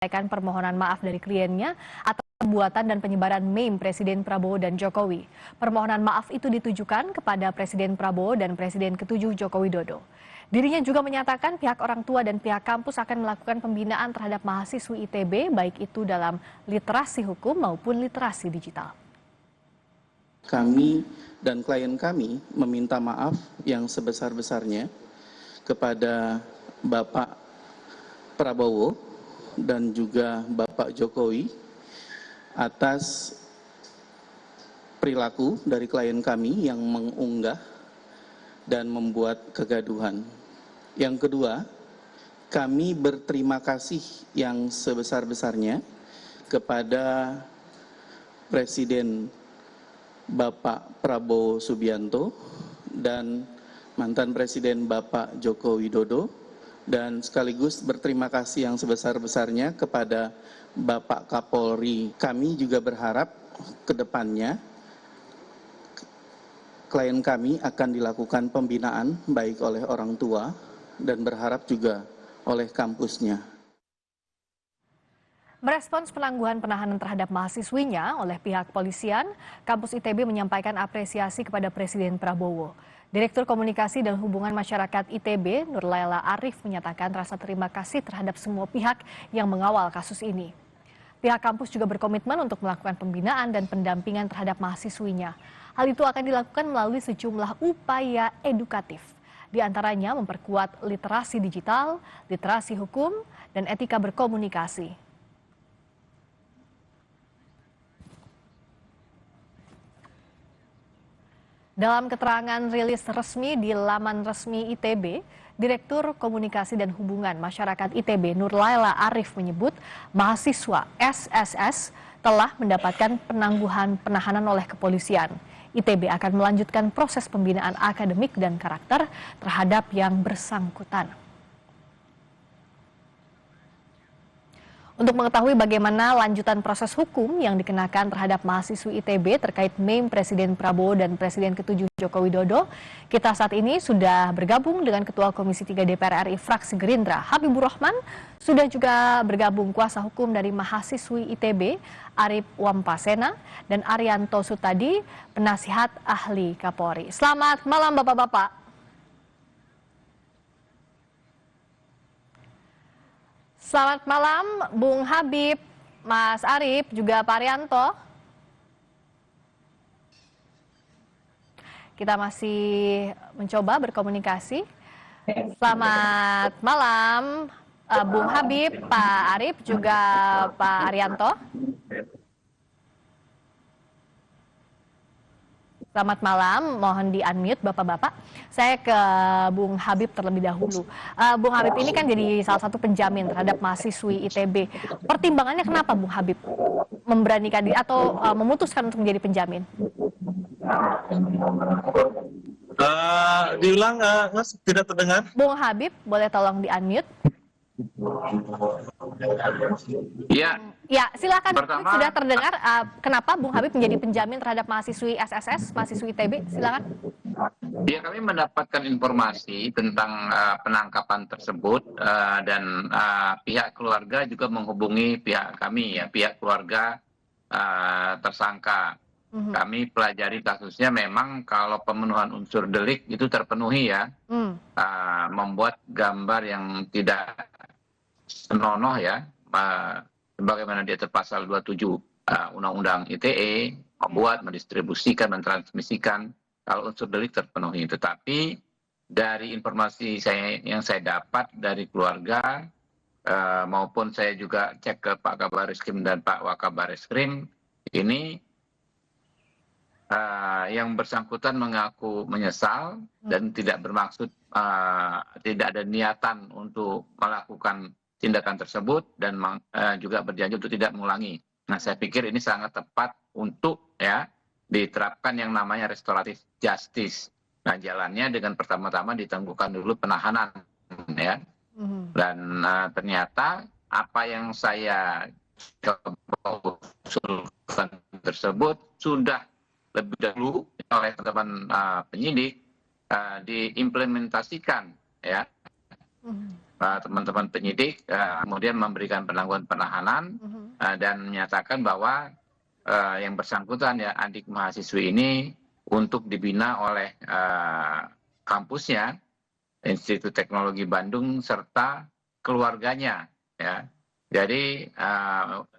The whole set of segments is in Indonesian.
menyampaikan permohonan maaf dari kliennya atas perbuatan dan penyebaran meme Presiden Prabowo dan Jokowi. Permohonan maaf itu ditujukan kepada Presiden Prabowo dan Presiden ke-7 Joko Widodo. Dirinya juga menyatakan pihak orang tua dan pihak kampus akan melakukan pembinaan terhadap mahasiswi ITB, baik itu dalam literasi hukum maupun literasi digital. Kami dan klien kami meminta maaf yang sebesar-besarnya kepada Bapak Prabowo dan juga Bapak Jokowi atas perilaku dari klien kami yang mengunggah dan membuat kegaduhan. Yang kedua, kami berterima kasih yang sebesar-besarnya kepada Presiden Bapak Prabowo Subianto dan mantan Presiden Bapak Joko Widodo, dan sekaligus berterima kasih yang sebesar-besarnya kepada Bapak Kapolri. Kami juga berharap ke depannya klien kami akan dilakukan pembinaan baik oleh orang tua dan berharap juga oleh kampusnya. Merespons penangguhan penahanan terhadap mahasiswinya oleh pihak kepolisian, kampus ITB menyampaikan apresiasi kepada Presiden Prabowo. Direktur Komunikasi dan Hubungan Masyarakat ITB, Nurlaila Arif, menyatakan rasa terima kasih terhadap semua pihak yang mengawal kasus ini. Pihak kampus juga berkomitmen untuk melakukan pembinaan dan pendampingan terhadap mahasiswinya. Hal itu akan dilakukan melalui sejumlah upaya edukatif, di antaranya memperkuat literasi digital, literasi hukum, dan etika berkomunikasi. Dalam keterangan rilis resmi di laman resmi ITB, Direktur Komunikasi dan Hubungan Masyarakat ITB Nurlaila Arif menyebut mahasiswa SSS telah mendapatkan penangguhan penahanan oleh kepolisian. ITB akan melanjutkan proses pembinaan akademik dan karakter terhadap yang bersangkutan. Untuk mengetahui bagaimana lanjutan proses hukum yang dikenakan terhadap mahasiswi ITB terkait meme Presiden Prabowo dan Presiden ke-7 Joko Widodo, kita saat ini sudah bergabung dengan Ketua Komisi 3 DPR RI Fraksi Gerindra, Habibur Rahman, sudah juga bergabung kuasa hukum dari mahasiswi ITB, Arif Wampasena, dan Arianto Sutadi, penasihat ahli Kapolri. Selamat malam Bapak-Bapak. Selamat malam, Bung Habib, Mas Arif, juga Pak Arianto. Kita masih mencoba berkomunikasi. Selamat malam, Bung Habib, Pak Arif, juga Pak Arianto. Selamat malam, mohon di-unmute Bapak-Bapak. Saya ke Bung Habib terlebih dahulu. Bung Habib ini kan jadi salah satu penjamin terhadap mahasiswi ITB. Pertimbangannya kenapa Bung Habib memberanikan diri atau memutuskan untuk menjadi penjamin? Diulang, tidak terdengar. Bung Habib, boleh tolong di-unmute? Ya, silakan. Pertama, sudah terdengar. Kenapa Bung Habib menjadi penjamin terhadap mahasiswi SSS, mahasiswi ITB? Silakan. Ya, kami mendapatkan informasi tentang penangkapan tersebut dan pihak keluarga juga menghubungi pihak kami, ya, pihak keluarga tersangka. Kami pelajari kasusnya, memang kalau pemenuhan unsur delik itu terpenuhi, ya, membuat gambar yang tidak senonoh, ya, sebagaimana diatur pasal 27 Undang-Undang ITE, membuat, mendistribusikan, mentransmisikan, kalau unsur delik terpenuhi. Tetapi dari informasi yang saya dapat dari keluarga, maupun saya juga cek ke Pak Kabareskrim dan Pak Wakabareskrim, ini yang bersangkutan mengaku menyesal dan tidak bermaksud, tidak ada niatan untuk melakukan tindakan tersebut, dan juga berjanji untuk tidak mengulangi. Nah, saya pikir ini sangat tepat untuk, ya, diterapkan yang namanya restoratif justice. Nah, jalannya dengan pertama-tama ditangguhkan dulu penahanan, ya. Dan ternyata apa yang saya coba usulkan tersebut sudah lebih dahulu oleh teman-teman penyidik diimplementasikan, ya, teman-teman penyidik kemudian memberikan penangguhan penahanan dan menyatakan bahwa yang bersangkutan ya adik mahasiswi ini untuk dibina oleh kampusnya Institut Teknologi Bandung serta keluarganya ya. Jadi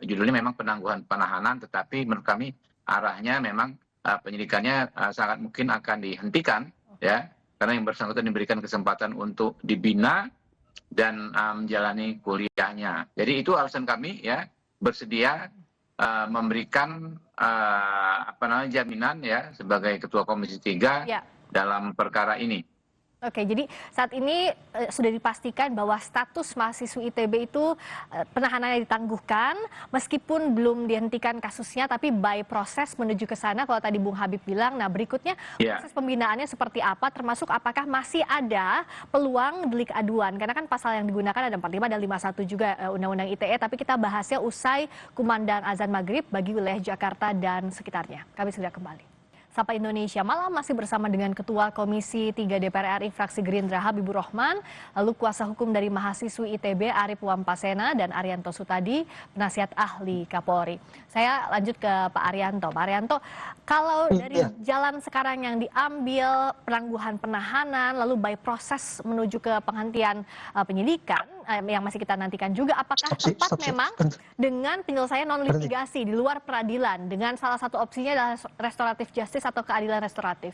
judulnya memang penangguhan penahanan, tetapi menurut kami arahnya memang penyidikannya sangat mungkin akan dihentikan ya, karena yang bersangkutan diberikan kesempatan untuk dibina dan menjalani kuliahnya. Jadi itu alasan kami ya bersedia memberikan jaminan ya sebagai Ketua Komisi 3 Ya. dalam perkara ini. Oke, jadi saat ini sudah dipastikan bahwa status mahasiswi ITB itu penahanannya ditangguhkan, meskipun belum dihentikan kasusnya, tapi by proses menuju ke sana. Kalau tadi Bung Habib bilang, nah berikutnya proses pembinaannya seperti apa, termasuk apakah masih ada peluang delik aduan. Karena kan pasal yang digunakan ada 45 dan 51 juga Undang-Undang ITE, tapi kita bahasnya usai kumandang azan maghrib bagi wilayah Jakarta dan sekitarnya. Kami segera kembali. Sapa Indonesia Malam masih bersama dengan Ketua Komisi 3 DPR RI fraksi Gerindra Habibur Rahman, lalu kuasa hukum dari mahasiswi ITB Arif Wampasena dan Arianto Sutadi, penasihat ahli Kapolri. Saya lanjut ke Pak Arianto. Pak Arianto, kalau dari jalan sekarang yang diambil penangguhan penahanan, lalu by proses menuju ke penghentian penyidikan yang masih kita nantikan juga, apakah tepat memang dengan penyelesaian non litigasi di luar peradilan dengan salah satu opsinya adalah restoratif justice atau keadilan restoratif?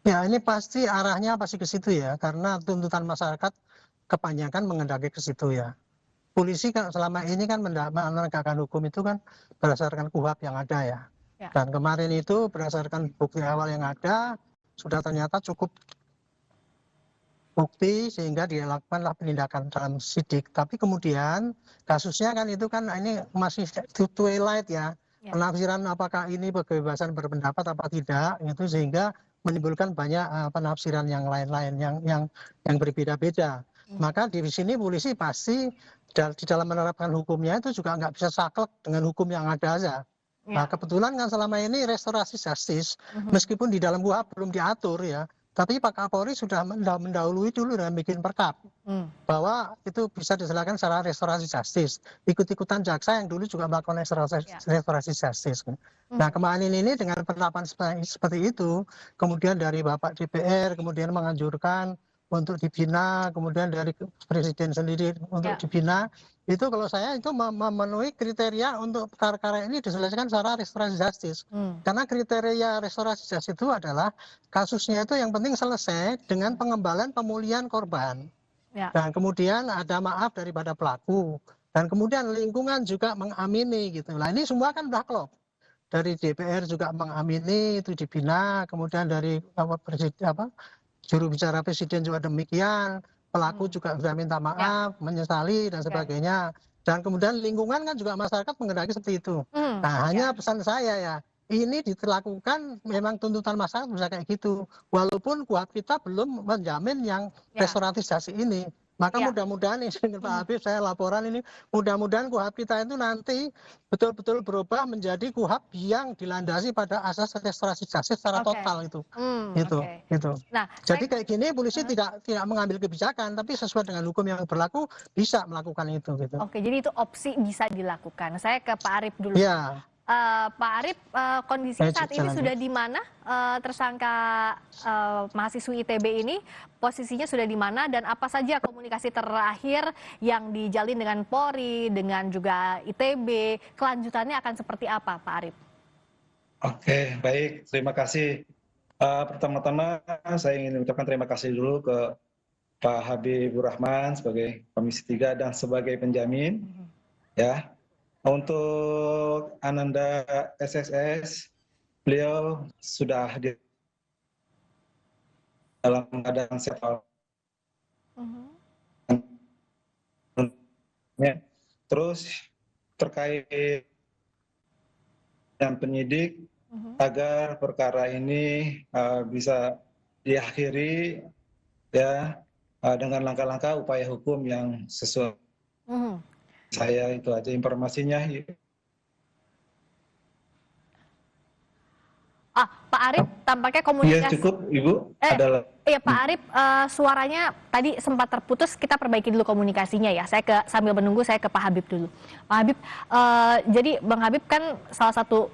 Ya, ini pasti arahnya pasti ke situ ya, karena tuntutan masyarakat kebanyakan mengendaki ke situ ya. Polisi kan selama ini kan menegakkan hukum itu kan berdasarkan KUHP yang ada ya. Dan kemarin itu berdasarkan bukti awal yang ada sudah ternyata cukup bukti sehingga dilakukanlah penindakan dalam sidik. Tapi kemudian kasusnya kan itu kan ini masih twilight ya. Penafsiran apakah ini kebebasan berpendapat apa tidak itu sehingga menimbulkan banyak penafsiran yang lain-lain yang berbeda-beda. Maka di sini polisi pasti di dalam menerapkan hukumnya itu juga nggak bisa saklek dengan hukum yang ada aja. Nah kebetulan kan selama ini restorasi justice meskipun di dalam KUHP belum diatur ya, tapi Pak Kapolri sudah mendahului dulu dengan bikin perkap bahwa itu bisa diselesaikan secara restorasi justice. Ikut-ikutan jaksa yang dulu juga melakukan restorasi justice. Nah kemarin ini dengan penerapan seperti itu, kemudian dari Bapak DPR kemudian menganjurkan untuk dibina, kemudian dari Presiden sendiri untuk dibina, itu kalau saya itu memenuhi kriteria untuk perkara ini diselesaikan secara restorasi justice. Karena kriteria restorasi justice itu adalah kasusnya itu yang penting selesai dengan pengembalian pemulihan korban. Dan kemudian ada maaf daripada pelaku. Dan kemudian lingkungan juga mengamini gitu. Nah ini semua kan udah klop. Dari DPR juga mengamini itu dibina, kemudian dari juru bicara Presiden juga demikian, pelaku juga sudah minta maaf, menyesali dan sebagainya. Dan kemudian lingkungan kan juga masyarakat menghendaki seperti itu. Nah hanya pesan saya ya, ini dilakukan memang tuntutan masyarakat bisa kayak gitu. Walaupun KUHP kita belum menjamin yang restoratif justice ini. Maka mudah-mudahan ini dengan Pak Habib saya laporan ini, mudah-mudahan KUHP kita itu nanti betul-betul berubah menjadi KUHP yang dilandasi pada asas restorasi justice secara total itu. Gitu. Nah, jadi kayak gini polisi tidak mengambil kebijakan, tapi sesuai dengan hukum yang berlaku bisa melakukan itu. Gitu. Oke, jadi itu opsi bisa dilakukan. Saya ke Pak Arif dulu. Ya. Pak Arif, kondisi saat ini sudah di mana tersangka mahasiswi ITB ini? Posisinya sudah di mana dan apa saja komunikasi terakhir yang dijalin dengan Polri, dengan juga ITB? Kelanjutannya akan seperti apa, Pak Arif? Oke, baik. Terima kasih. Pertama-tama saya ingin mengucapkan terima kasih dulu ke Pak Habibur Rahman sebagai Komisi 3 dan sebagai penjamin. Ya. Untuk Ananda SSS, beliau sudah di dalam keadaan sehat. Terus terkait dengan penyidik agar perkara ini bisa diakhiri ya dengan langkah-langkah upaya hukum yang sesuai. Saya itu aja informasinya. Pak Arif, tampaknya komunikasi. Iya cukup, Ibu. ya Pak Arif, suaranya tadi sempat terputus, kita perbaiki dulu komunikasinya ya. Sambil menunggu saya ke Pak Habib dulu. Pak Habib, jadi Bang Habib kan salah satu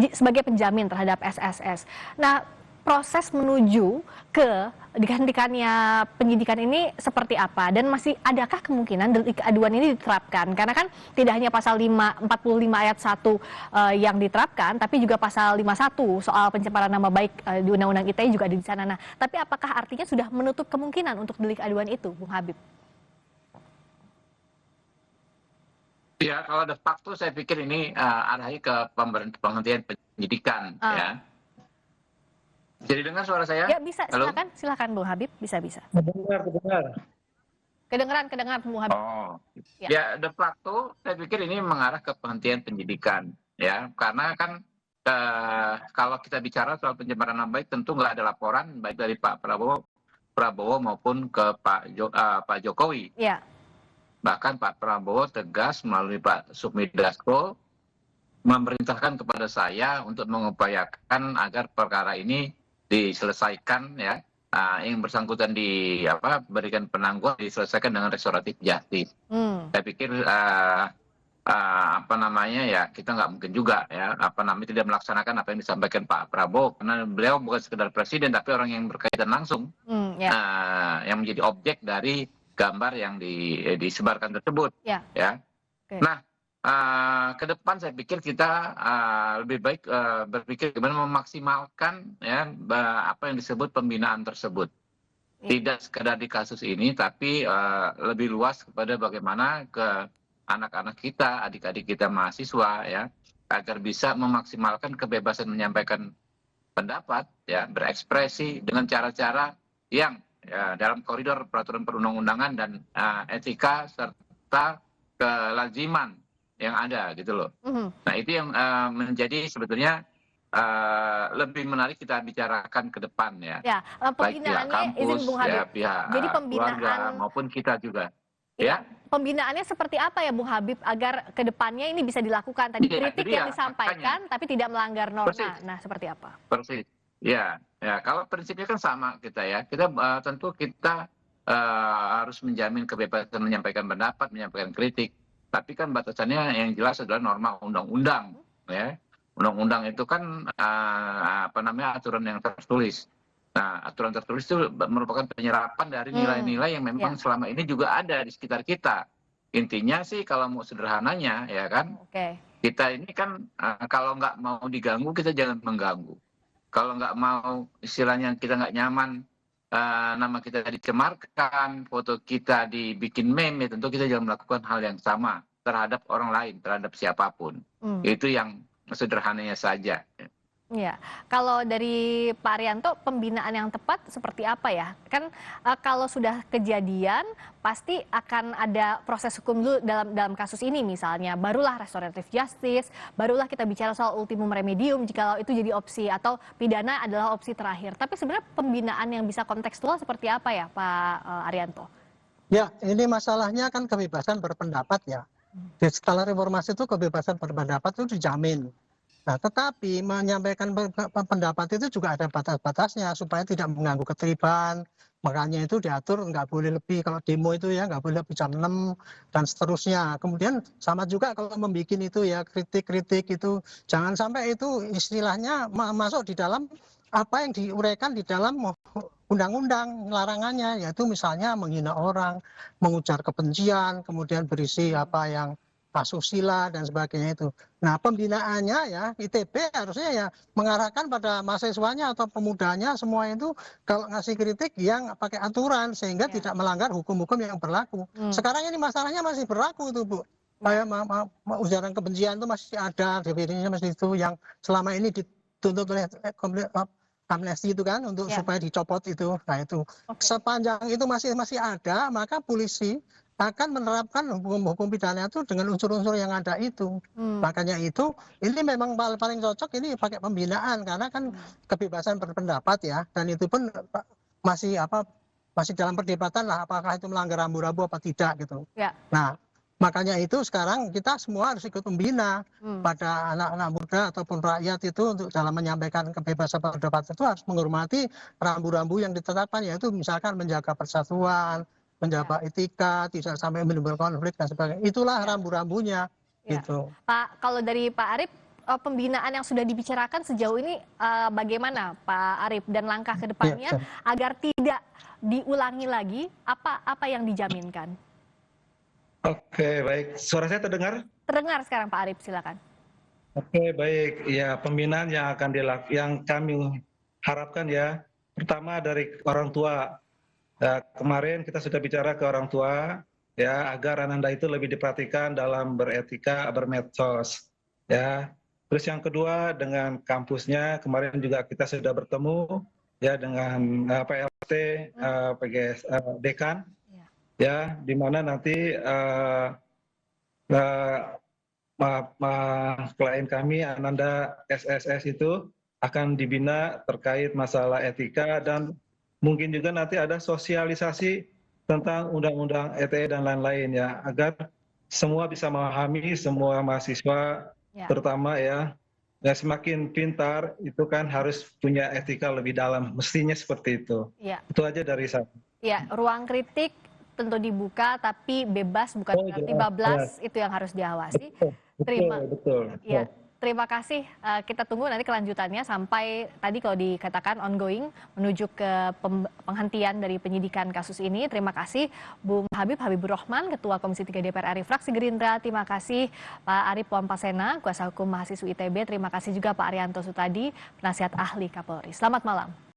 sebagai penjamin terhadap SSS. Nah, proses menuju ke dihentikannya penyidikan ini seperti apa? Dan masih adakah kemungkinan delik aduan ini diterapkan? Karena kan tidak hanya pasal 45 ayat 1 yang diterapkan, tapi juga pasal 51 soal pencemaran nama baik di Undang-Undang ITE juga ada di sana. Nah, tapi apakah artinya sudah menutup kemungkinan untuk delik aduan itu, Bung Habib? Ya, kalau de facto saya pikir ini arahnya ke penghentian penyidikan, ya. Jadi dengar suara saya? Ya bisa, Halo? silakan Bung Habib, bisa. Kedengar. Kedengeran Bung Habib. Oh, Ya. ya de facto saya pikir ini mengarah ke penghentian penyidikan, ya, karena kan kalau kita bicara soal pencemaran nama baik tentu nggak ada laporan baik dari Pak Prabowo maupun ke Pak Jokowi. Ya. Bahkan Pak Prabowo tegas melalui Pak Sukmi Dasko memerintahkan kepada saya untuk mengupayakan agar perkara ini diselesaikan, ya, yang bersangkutan berikan penangguhan diselesaikan dengan restoratif justice. Saya pikir ya kita nggak mungkin juga ya tidak melaksanakan apa yang disampaikan Pak Prabowo, karena beliau bukan sekedar presiden tapi orang yang berkaitan langsung yang menjadi objek dari gambar yang disebarkan tersebut. Ya. Okay. Nah, ke depan saya pikir kita lebih baik berpikir bagaimana memaksimalkan ya apa yang disebut pembinaan tersebut. Tidak sekadar di kasus ini, tapi lebih luas kepada bagaimana ke anak-anak kita, adik-adik kita mahasiswa, ya, agar bisa memaksimalkan kebebasan menyampaikan pendapat, ya, berekspresi dengan cara-cara yang dalam koridor peraturan perundang-undangan dan etika serta kelaziman yang ada gitu loh. Nah itu yang menjadi sebetulnya lebih menarik kita bicarakan ke depan ya. Baik pihak kampus, ya, pihak jadi keluarga maupun kita juga. Ya. Pembinaannya seperti apa ya Bung Habib agar ke depannya ini bisa dilakukan? Tadi kritik yang disampaikan tapi tidak melanggar norma. Persis. Nah seperti apa? Persis. Ya, kalau prinsipnya kan sama kita ya. Kita tentu kita harus menjamin kebebasan menyampaikan pendapat, menyampaikan kritik. Tapi kan batasannya yang jelas adalah norma undang-undang, ya. Undang-undang itu kan aturan yang tertulis. Nah, aturan tertulis itu merupakan penyerapan dari nilai-nilai yang memang selama ini juga ada di sekitar kita. Intinya sih kalau mau sederhananya, ya kan, kita ini kan kalau nggak mau diganggu kita jangan mengganggu. Kalau nggak mau istilahnya kita nggak nyaman nama kita dicemarkan, foto kita dibikin meme, ya tentu kita jangan melakukan hal yang sama terhadap orang lain, terhadap siapapun. Itu yang sederhananya saja. Ya, kalau dari Pak Arianto, pembinaan yang tepat seperti apa ya? Kan kalau sudah kejadian, pasti akan ada proses hukum dulu dalam kasus ini misalnya. Barulah restoratif justice, barulah kita bicara soal ultimum remedium jika itu jadi opsi, atau pidana adalah opsi terakhir. Tapi sebenarnya pembinaan yang bisa kontekstual seperti apa ya Pak Arianto? Ya, ini masalahnya kan kebebasan berpendapat ya. Setelah reformasi itu kebebasan berpendapat itu dijamin. Nah, tetapi menyampaikan pendapat itu juga ada batas-batasnya supaya tidak mengganggu ketertiban. Makanya itu diatur nggak boleh lebih, kalau demo itu ya nggak boleh lebih jam 6 dan seterusnya. Kemudian sama juga kalau membuat itu ya kritik-kritik itu jangan sampai itu istilahnya masuk di dalam apa yang diuraikan di dalam undang-undang larangannya, yaitu misalnya menghina orang, mengujar kebencian, kemudian berisi apa yang asusila dan sebagainya itu. Nah, pembinaannya ya ITB harusnya ya mengarahkan pada mahasiswanya atau pemudanya semua itu kalau ngasih kritik yang pakai aturan sehingga tidak melanggar hukum-hukum yang berlaku. Sekarang ini masalahnya masih berlaku itu, Bu. Kayak ujaran kebencian itu masih ada, definisinya masih itu yang selama ini dituntut oleh amnesti itu kan untuk supaya dicopot itu. Nah, itu sepanjang itu masih ada, maka polisi akan menerapkan hukum pidana itu dengan unsur-unsur yang ada itu. Makanya itu ini memang paling cocok ini pakai pembinaan karena kan kebebasan berpendapat ya, dan itu pun masih dalam perdebatan lah apakah itu melanggar rambu-rambu apa tidak gitu. Nah, Makanya itu sekarang kita semua harus ikut membina pada anak-anak muda ataupun rakyat itu untuk dalam menyampaikan kebebasan pendapat itu harus menghormati rambu-rambu yang ditetapkan, yaitu misalkan menjaga persatuan, menjaga etika, tidak sampai menimbulkan konflik dan sebagainya. Itulah rambu-rambunya Ya. gitu. Pak, kalau dari Pak Arief, pembinaan yang sudah dibicarakan sejauh ini bagaimana Pak Arief, dan langkah ke depannya agar tidak diulangi lagi, apa yang dijaminkan? Oke, baik. Suara saya terdengar? Terdengar sekarang Pak Arief, silakan. Oke, baik. Ya, pembinaan yang yang kami harapkan ya, pertama dari orang tua. Ya, kemarin kita sudah bicara ke orang tua, ya, agar Ananda itu lebih diperhatikan dalam beretika, bermedsos. Ya. Terus yang kedua dengan kampusnya, kemarin juga kita sudah bertemu ya dengan PLT, PGS, dekan, ya, di mana nanti klien kami Ananda SSS itu akan dibina terkait masalah etika, dan mungkin juga nanti ada sosialisasi tentang undang-undang ITE dan lain-lain ya, agar semua bisa memahami, semua mahasiswa terutama ya semakin pintar itu kan harus punya etika lebih dalam, mestinya seperti itu. Itu aja dari saya. Ya, ruang kritik tentu dibuka, tapi bebas bukan berarti bablas, itu yang harus diawasi. Betul. Ya, terima kasih. Kita tunggu nanti kelanjutannya sampai tadi kalau dikatakan ongoing menuju ke penghentian dari penyidikan kasus ini. Terima kasih Bung Habibur Rahman, Ketua Komisi 3 DPR RI Fraksi Gerindra. Terima kasih Pak Arief Wampasena, Kuasa Hukum Mahasiswa ITB. Terima kasih juga Pak Arianto Sutadi, Penasihat Ahli Kapolri. Selamat malam.